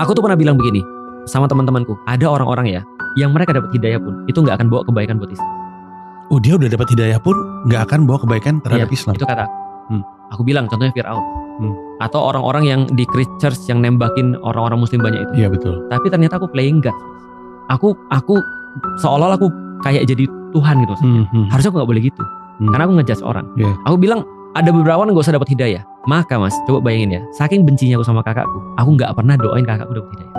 Aku tuh pernah bilang begini sama teman-temanku, ada orang-orang ya yang mereka dapat hidayah pun itu nggak akan bawa kebaikan buat Islam. Oh, dia udah dapat hidayah pun nggak akan bawa kebaikan terhadap Iya, Islam. Itu kata aku. Hmm. Aku bilang contohnya Fir'aun. Hmm. Atau orang-orang yang di church yang nembakin orang-orang muslim banyak itu. Iya betul. Tapi ternyata aku playing God. Aku seolah-olah aku kayak jadi Tuhan gitu maksudnya. Harusnya aku gak boleh gitu. Karena aku ngejudge orang. Yeah. Aku bilang ada beberapa orang gak usah dapat hidayah. Maka mas, coba bayangin ya, saking bencinya aku sama kakakku, aku gak pernah doain kakakku dapat hidayah.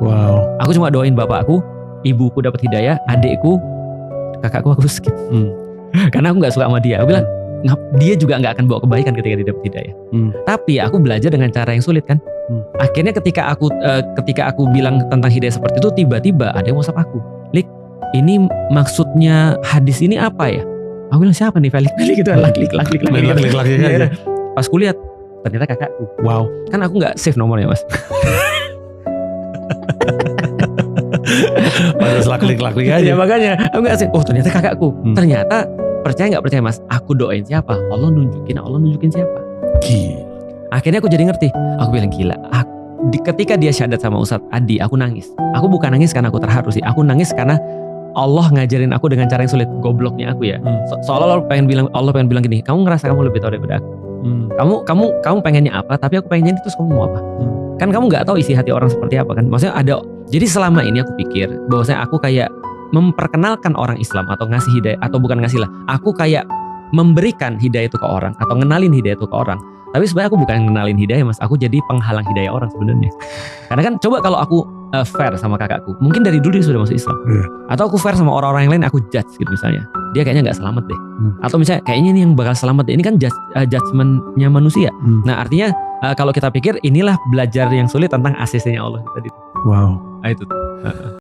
Wow. Aku cuma doain bapakku, ibuku dapat hidayah, adikku, kakakku aku skip. Karena aku gak suka sama dia. Aku bilang dia juga nggak akan bawa kebaikan ketika dia dapat hidayah. Tapi aku belajar dengan cara yang sulit kan. Akhirnya ketika aku bilang tentang hidayah seperti itu, tiba-tiba ada yang WhatsApp aku, Lik, ini maksudnya hadis ini apa ya? Aku bilang siapa nih Felix gitu, laki. Pas kulihat ternyata kakakku. Wow. Kan aku nggak save nomornya mas. Pada selak-lik aja. Ya makanya aku nggak save. Oh ternyata kakakku. Ternyata percaya nggak percaya mas, aku doain siapa, Allah nunjukin siapa. Gila. Akhirnya aku jadi ngerti. Aku bilang gila. Ketika dia syahadat sama Ustadz Adi, aku nangis. Aku bukan nangis karena aku terharu sih. Aku nangis karena Allah ngajarin aku dengan cara yang sulit. Gobloknya aku ya. Seolah-olah Allah pengen bilang gini, kamu ngerasa kamu lebih tahu daripada aku. Kamu pengennya apa, tapi aku pengennya itu, terus kamu mau apa? Kan kamu nggak tahu isi hati orang seperti apa kan. Maksudnya ada. Jadi selama ini aku pikir bahwasanya aku kayak memperkenalkan orang Islam atau ngasih hidayah, atau bukan ngasih lah, aku kayak memberikan hidayah itu ke orang atau ngenalin hidayah itu ke orang. Tapi sebenarnya aku bukan ngenalin hidayah mas, aku jadi penghalang hidayah orang sebenarnya. Karena kan coba kalau aku fair sama kakakku, mungkin dari dulu dia sudah masuk Islam. Atau aku fair sama orang-orang yang lain, aku judge gitu misalnya, dia kayaknya nggak selamat deh. Atau misalnya kayaknya ini yang bakal selamat deh. Ini kan judgementnya manusia. Nah artinya kalau kita pikir inilah belajar yang sulit tentang ACC-nya Allah tadi. Wow. Itu.